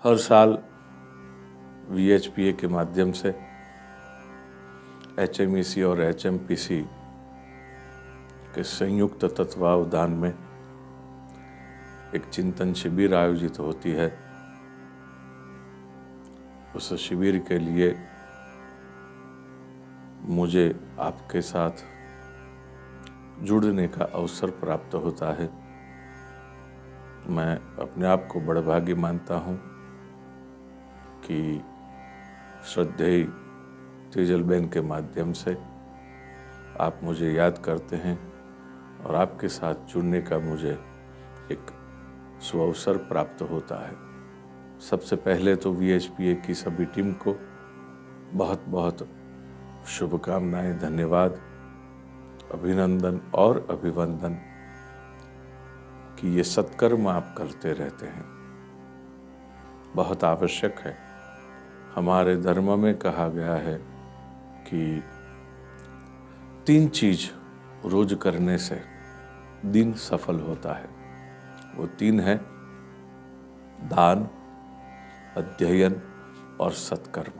हर साल VHPA के माध्यम से HMEC और HMPC के संयुक्त तत्वावधान में एक चिंतन शिविर आयोजित होती है। उस शिविर के लिए मुझे आपके साथ जुड़ने का अवसर प्राप्त होता है। मैं अपने आप को बड़भागी मानता हूँ कि श्रद्धेय तेजलबेन के माध्यम से आप मुझे याद करते हैं और आपके साथ जुड़ने का मुझे एक सुअवसर प्राप्त होता है। सबसे पहले तो VHPA की सभी टीम को बहुत बहुत शुभकामनाएं, धन्यवाद, अभिनंदन और अभिवंदन कि ये सत्कर्म आप करते रहते हैं। बहुत आवश्यक है। हमारे धर्म में कहा गया है कि 3 चीज रोज करने से दिन सफल होता है। वो 3 है दान, अध्ययन और सत्कर्म।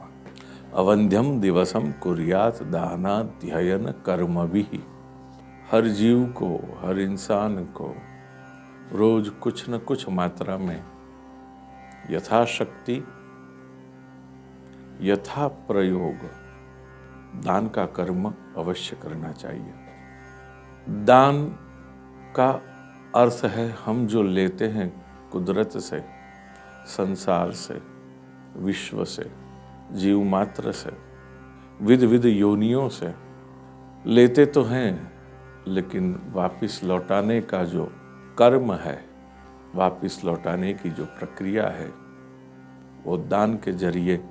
अवंध्यम दिवसम कुर्यात दानाध्ययन कर्मभिः। हर जीव को, हर इंसान को रोज कुछ न कुछ मात्रा में यथाशक्ति, यथा प्रयोग दान का कर्म अवश्य करना चाहिए। दान का अर्थ है हम जो लेते हैं कुदरत से, संसार से, विश्व से, जीव मात्र से, विध विध योनियों से लेते तो हैं, लेकिन वापिस लौटाने का जो कर्म है, वापिस लौटाने की जो प्रक्रिया है, वो दान के जरिए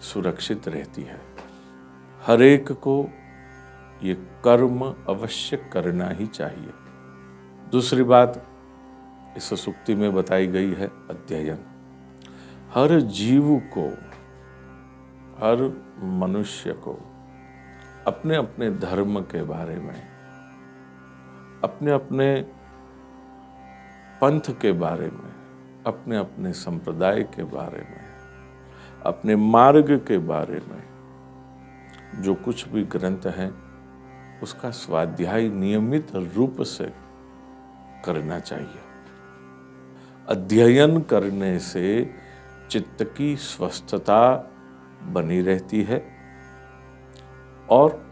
सुरक्षित रहती है। हर एक को ये कर्म अवश्य करना ही चाहिए। दूसरी बात इस सूक्ति में बताई गई है अध्ययन। हर जीव को, हर मनुष्य को अपने अपने धर्म के बारे में, अपने अपने पंथ के बारे में, अपने अपने संप्रदाय के बारे में, अपने मार्ग के बारे में जो कुछ भी ग्रंथ हैं उसका स्वाध्याय नियमित रूप से करना चाहिए। अध्ययन करने से चित्त की स्वस्थता बनी रहती है और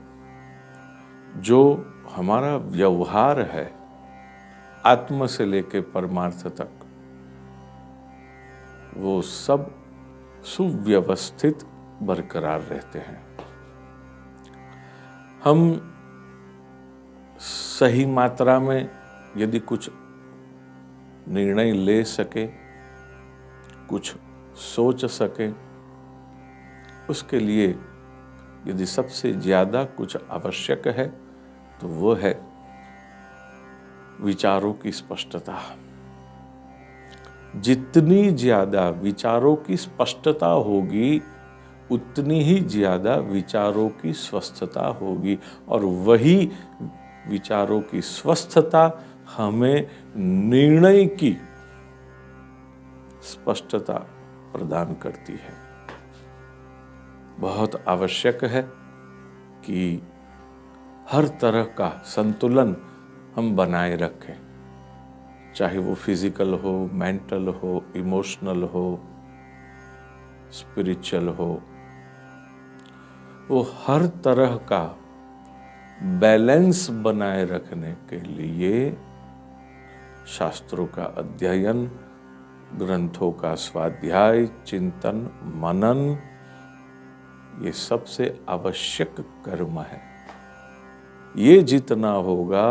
जो हमारा व्यवहार है आत्म से लेकर परमार्थ तक, वो सब सुव्यवस्थित बरकरार रहते हैं। हम सही मात्रा में यदि कुछ निर्णय ले सके, कुछ सोच सके, उसके लिए यदि सबसे ज्यादा कुछ आवश्यक है तो वो है विचारों की स्पष्टता। जितनी ज्यादा विचारों की स्पष्टता होगी उतनी ही ज्यादा विचारों की स्वस्थता होगी और वही विचारों की स्वस्थता हमें निर्णय की स्पष्टता प्रदान करती है। बहुत आवश्यक है कि हर तरह का संतुलन हम बनाए रखें, चाहे वो फिजिकल हो, मेंटल हो, इमोशनल हो, स्पिरिचुअल हो। वो हर तरह का बैलेंस बनाए रखने के लिए शास्त्रों का अध्ययन, ग्रंथों का स्वाध्याय, चिंतन, मनन, ये सबसे आवश्यक कर्म है। ये जितना होगा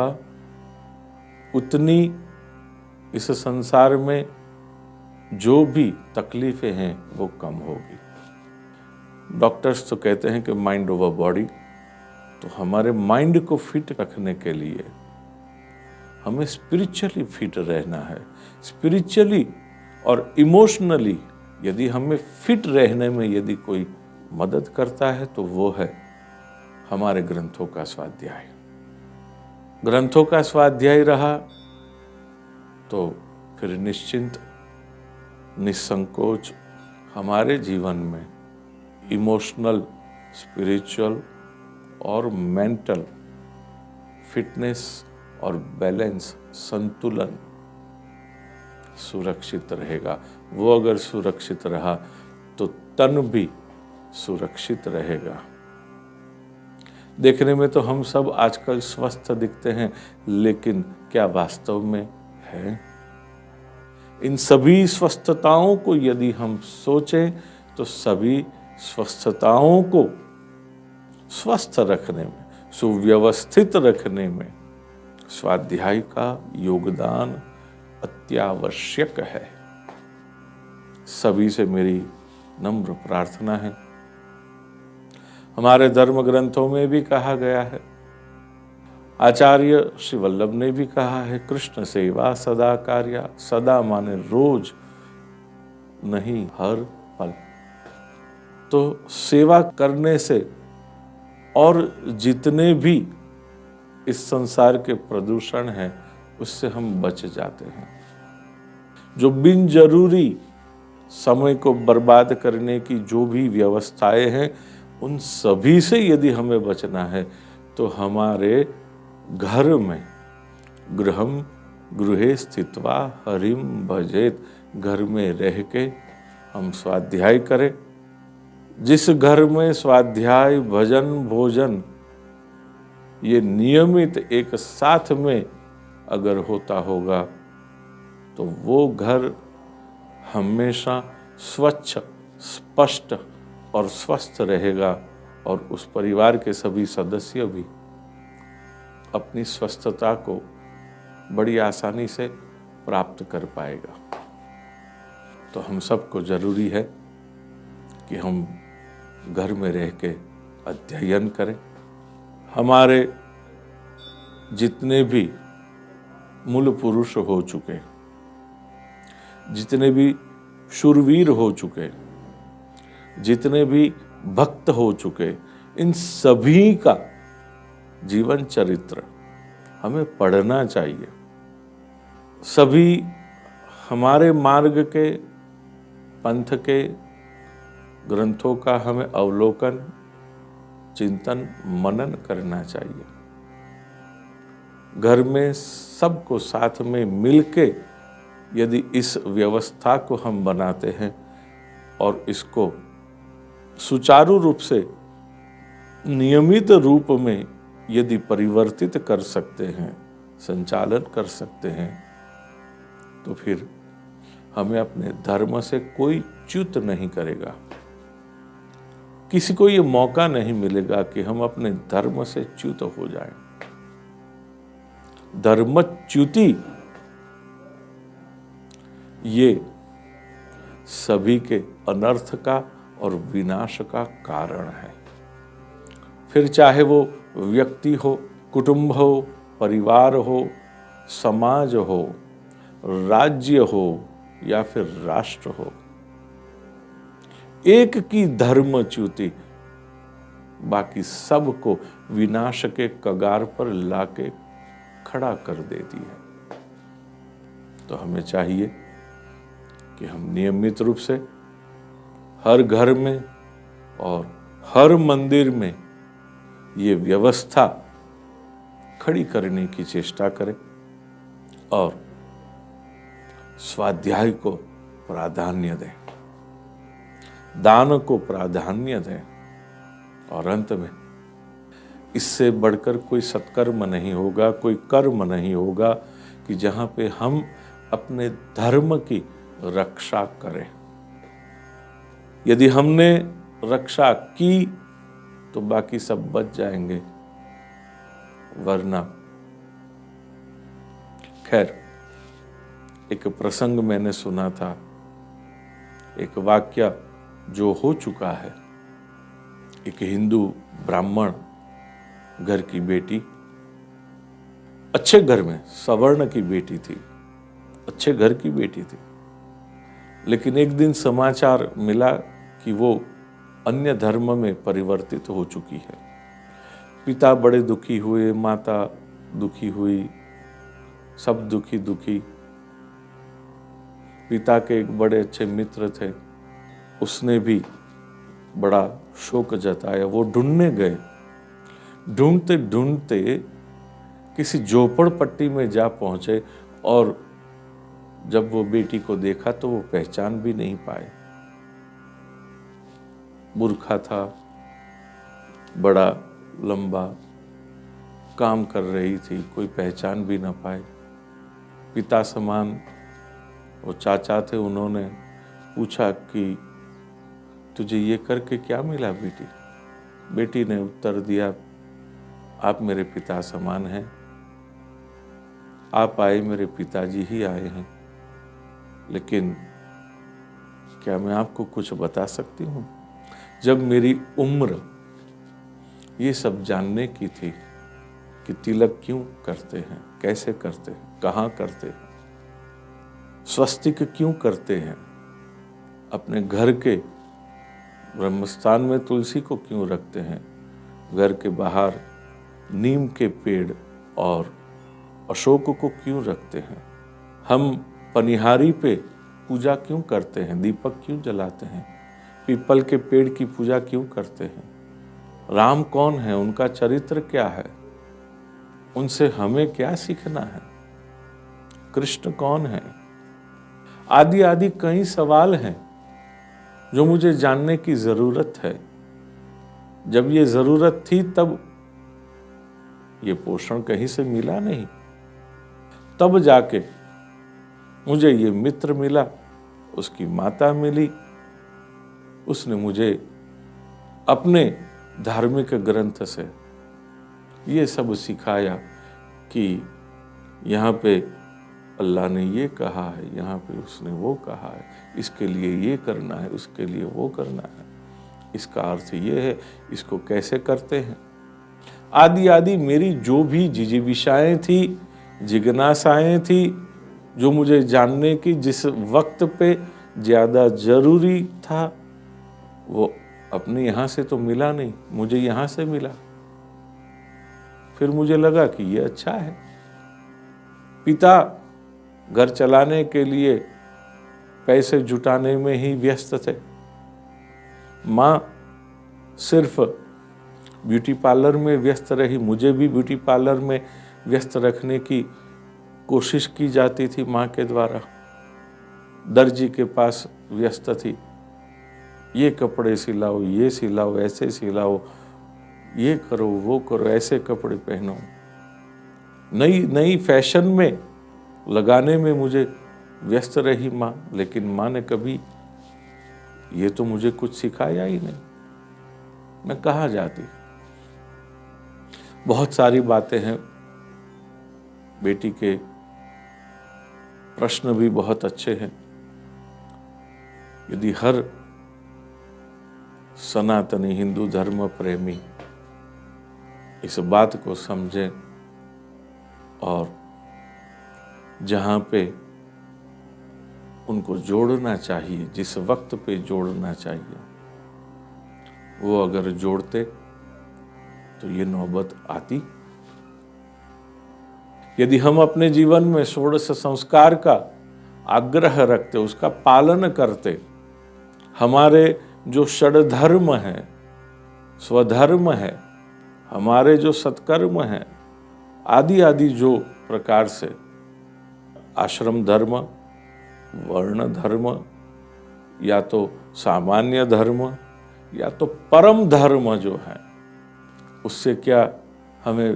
उतनी इस संसार में जो भी तकलीफें हैं वो कम होगी। डॉक्टर्स तो कहते हैं कि माइंड ओवर बॉडी, तो हमारे माइंड को फिट रखने के लिए हमें स्पिरिचुअली फिट रहना है। स्पिरिचुअली और इमोशनली यदि हमें फिट रहने में यदि कोई मदद करता है तो वो है हमारे ग्रंथों का स्वाध्याय। ग्रंथों का स्वाध्याय रहा तो फिर निश्चिंत निसंकोच हमारे जीवन में इमोशनल, स्पिरिचुअल और मेंटल फिटनेस और बैलेंस, संतुलन सुरक्षित रहेगा। वो अगर सुरक्षित रहा तो तन भी सुरक्षित रहेगा। देखने में तो हम सब आजकल स्वस्थ दिखते हैं, लेकिन क्या वास्तव में है? इन सभी स्वस्थताओं को यदि हम सोचें तो सभी स्वस्थताओं को स्वस्थ रखने में, सुव्यवस्थित रखने में स्वाध्याय का योगदान अत्यावश्यक है। सभी से मेरी नम्र प्रार्थना है। हमारे धर्म ग्रंथों में भी कहा गया है, आचार्य श्री वल्लभ ने भी कहा है, कृष्ण सेवा सदा कार्या। सदा माने रोज, नहीं हर पल। तो सेवा करने से और जितने भी इस संसार के प्रदूषण हैं उससे हम बच जाते हैं। जो बिन जरूरी समय को बर्बाद करने की जो भी व्यवस्थाएं हैं, उन सभी से यदि हमें बचना है तो हमारे घर में गृहम गृहे स्थित्वा हरिम भजेत, घर में रह के हम स्वाध्याय करें। जिस घर में स्वाध्याय, भजन, भोजन ये नियमित एक साथ में अगर होता होगा तो वो घर हमेशा स्वच्छ, स्पष्ट और स्वस्थ रहेगा और उस परिवार के सभी सदस्य भी अपनी स्वस्थता को बड़ी आसानी से प्राप्त कर पाएगा। तो हम सबको जरूरी है कि हम घर में रह के अध्ययन करें। हमारे जितने भी मूल पुरुष हो चुके, जितने भी शूरवीर हो चुके, जितने भी भक्त हो चुके, इन सभी का जीवन चरित्र हमें पढ़ना चाहिए। सभी हमारे मार्ग के, पंथ के ग्रंथों का हमें अवलोकन, चिंतन, मनन करना चाहिए। घर में सबको साथ में मिलके यदि इस व्यवस्था को हम बनाते हैं और इसको सुचारू रूप से, नियमित रूप में यदि परिवर्तित कर सकते हैं, संचालन कर सकते हैं, तो फिर हमें अपने धर्म से कोई च्युत नहीं करेगा। किसी को ये मौका नहीं मिलेगा कि हम अपने धर्म से च्युत हो जाएं। धर्मच्युति ये सभी के अनर्थ का और विनाश का कारण है। फिर चाहे वो व्यक्ति हो, कुटुंब हो, परिवार हो, समाज हो, राज्य हो या फिर राष्ट्र हो, एक की धर्मच्युति बाकी सबको विनाश के कगार पर लाके खड़ा कर देती है। तो हमें चाहिए कि हम नियमित रूप से हर घर में और हर मंदिर में ये व्यवस्था खड़ी करने की चेष्टा करें और स्वाध्याय को प्राधान्य दें, दान को प्राधान्य दें और अंत में इससे बढ़कर कोई सत्कर्म नहीं होगा, कोई कर्म नहीं होगा कि जहां पे हम अपने धर्म की रक्षा करें। यदि हमने रक्षा की तो बाकी सब बच जाएंगे, वरना। खैर, एक प्रसंग मैंने सुना था, एक वाक्य जो हो चुका है। एक हिंदू ब्राह्मण घर की बेटी, अच्छे घर में, सवर्ण की बेटी थी, अच्छे घर की बेटी थी, लेकिन एक दिन समाचार मिला कि वो अन्य धर्म में परिवर्तित हो चुकी है। पिता बड़े दुखी हुए, माता दुखी हुई, सब दुखी दुखी। पिता के एक बड़े अच्छे मित्र थे, उसने भी बड़ा शोक जताया। वो ढूंढने गए, ढूंढते ढूंढते किसी झोपड़पट्टी में जा पहुंचे और जब वो बेटी को देखा तो वो पहचान भी नहीं पाए। बुर्खा था, बड़ा लंबा, काम कर रही थी, कोई पहचान भी ना पाए। पिता समान वो चाचा थे, उन्होंने पूछा कि तुझे ये करके क्या मिला बेटी? बेटी ने उत्तर दिया, आप मेरे पिता समान हैं, आप आए, मेरे पिताजी ही आए हैं, लेकिन क्या मैं आपको कुछ बता सकती हूँ? जब मेरी उम्र ये सब जानने की थी कि तिलक क्यों करते हैं, कैसे करते हैं, कहाँ करते हैं, स्वस्तिक क्यों करते हैं, अपने घर के ब्रह्मस्थान में तुलसी को क्यों रखते हैं, घर के बाहर नीम के पेड़ और अशोक को क्यों रखते हैं, हम पनिहारी पे पूजा क्यों करते हैं, दीपक क्यों जलाते हैं, पीपल के पेड़ की पूजा क्यों करते हैं, राम कौन है, उनका चरित्र क्या है, उनसे हमें क्या सीखना है, कृष्ण कौन है, आदि आदि कई सवाल हैं जो मुझे जानने की जरूरत है। जब ये जरूरत थी तब ये पोषण कहीं से मिला नहीं, तब जाके मुझे ये मित्र मिला, उसकी माता मिली, उसने मुझे अपने धार्मिक ग्रंथ से ये सब सिखाया कि यहाँ पे अल्लाह ने ये कहा है, यहाँ पे उसने वो कहा है, इसके लिए ये करना है, उसके लिए वो करना है, इसका अर्थ ये है, इसको कैसे करते हैं, आदि आदि मेरी जो भी जिजीविषाएं थी, जिज्ञासाएं थी, जो मुझे जानने की जिस वक्त पे ज़्यादा जरूरी था, वो अपने यहाँ से तो मिला नहीं, मुझे यहाँ से मिला। फिर मुझे लगा कि ये अच्छा है। पिता घर चलाने के लिए पैसे जुटाने में ही व्यस्त थे, माँ सिर्फ ब्यूटी पार्लर में व्यस्त रही, मुझे भी ब्यूटी पार्लर में व्यस्त रखने की कोशिश की जाती थी माँ के द्वारा। दर्जी के पास व्यस्त थी, ये कपड़े सिलाओ, ये सिलाओ, ऐसे सिलाओ, ये करो, वो करो, ऐसे कपड़े पहनो, नई नई फैशन में लगाने में मुझे व्यस्त रही माँ। लेकिन माँ ने कभी ये तो मुझे कुछ सिखाया ही नहीं, मैं कहाँ जाती। बहुत सारी बातें हैं, बेटी के प्रश्न भी बहुत अच्छे हैं। यदि हर सनातनी हिंदू धर्म प्रेमी इस बात को समझे और जहाँ पे उनको जोड़ना चाहिए, जिस वक्त पे जोड़ना चाहिए, वो अगर जोड़ते तो ये नौबत आती। यदि हम अपने जीवन में षोडश संस्कार का आग्रह रखते, उसका पालन करते, हमारे जो षडधर्म है, स्वधर्म है, हमारे जो सत्कर्म है, आदि आदि जो प्रकार से आश्रम धर्म, वर्ण धर्म, या तो सामान्य धर्म, या तो परम धर्म जो है, उससे क्या हमें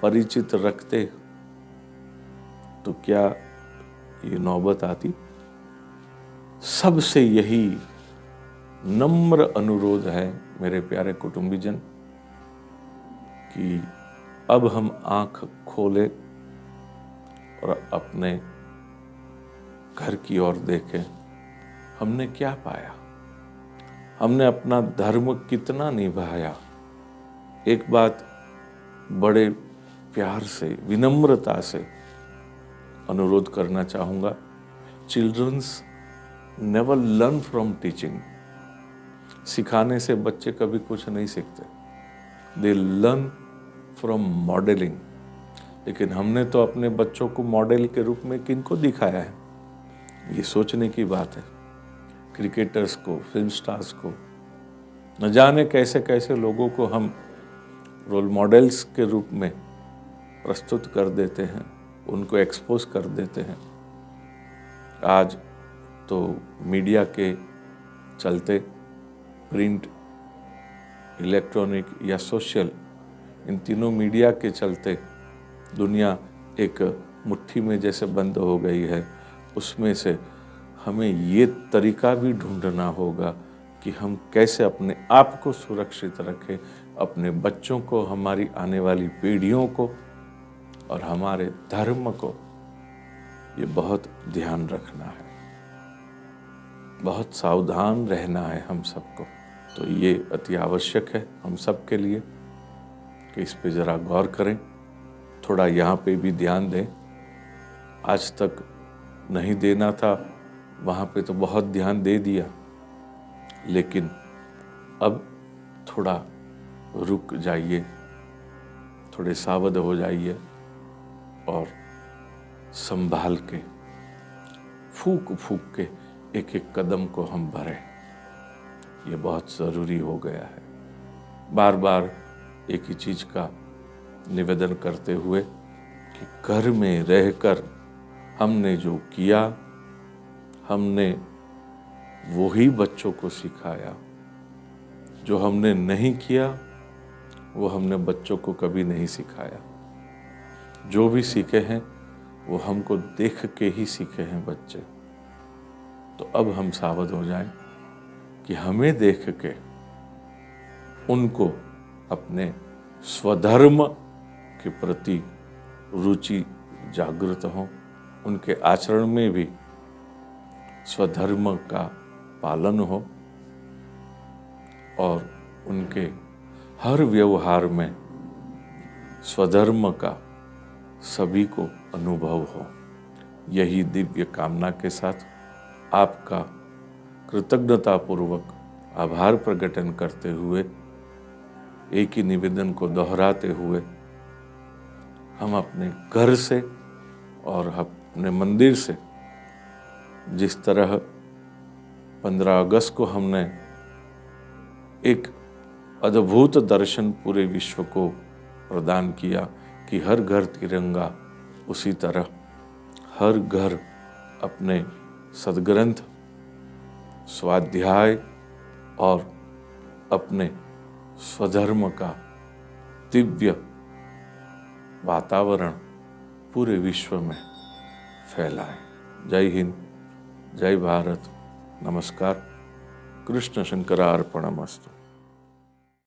परिचित रखते तो क्या ये नौबत आती। सबसे यही नम्र अनुरोध है मेरे प्यारे कुटुंबीजन कि अब हम आंख खोलें और अपने घर की ओर देखें। हमने क्या पाया, हमने अपना धर्म कितना निभाया। एक बात बड़े प्यार से, विनम्रता से अनुरोध करना चाहूँगा, childrens never learn from teaching. सिखाने से बच्चे कभी कुछ नहीं सीखते, दे लर्न फ्रॉम मॉडलिंग। लेकिन हमने तो अपने बच्चों को मॉडल के रूप में किनको दिखाया है? ये सोचने की बात है। क्रिकेटर्स को, फिल्म स्टार्स को, न जाने कैसे कैसे लोगों को हम रोल मॉडल्स के रूप में प्रस्तुत कर देते हैं, उनको एक्सपोज कर देते हैं। आज तो मीडिया के चलते, प्रिंट, इलेक्ट्रॉनिक या सोशल, इन तीनों मीडिया के चलते दुनिया एक मुट्ठी में जैसे बंद हो गई है। उसमें से हमें ये तरीका भी ढूंढना होगा कि हम कैसे अपने आप को सुरक्षित रखें, अपने बच्चों को, हमारी आने वाली पीढ़ियों को और हमारे धर्म को। ये बहुत ध्यान रखना है, बहुत सावधान रहना है हम सबको। तो ये अति आवश्यक है हम सब के लिए कि इस पे ज़रा गौर करें, थोड़ा यहाँ पे भी ध्यान दें। आज तक नहीं देना था, वहाँ पे तो बहुत ध्यान दे दिया, लेकिन अब थोड़ा रुक जाइए, थोड़े सावध हो जाइए और संभाल के, फूक फूक के एक एक कदम को हम भरें। ये बहुत ज़रूरी हो गया है। बार बार एक ही चीज़ का निवेदन करते हुए कि घर में रहकर हमने जो किया, हमने वही बच्चों को सिखाया। जो हमने नहीं किया वो हमने बच्चों को कभी नहीं सिखाया। जो भी सीखे हैं वो हमको देख के ही सीखे हैं बच्चे। तो अब हम सावध हो जाएं कि हमें देख के उनको अपने स्वधर्म के प्रति रुचि जागृत हो, उनके आचरण में भी स्वधर्म का पालन हो और उनके हर व्यवहार में स्वधर्म का सभी को अनुभव हो। यही दिव्य कामना के साथ आपका कृतज्ञतापूर्वक आभार प्रकटन करते हुए, एक ही निवेदन को दोहराते हुए, हम अपने घर से और अपने मंदिर से जिस तरह 15 अगस्त को हमने एक अद्भुत दर्शन पूरे विश्व को प्रदान किया कि हर घर तिरंगा, उसी तरह हर घर अपने सद्ग्रंथ, स्वाध्याय और अपने स्वधर्म का दिव्य वातावरण पूरे विश्व में फैलाएं। जय हिंद, जय भारत, नमस्कार। कृष्ण शंकरार्पणमस्तु।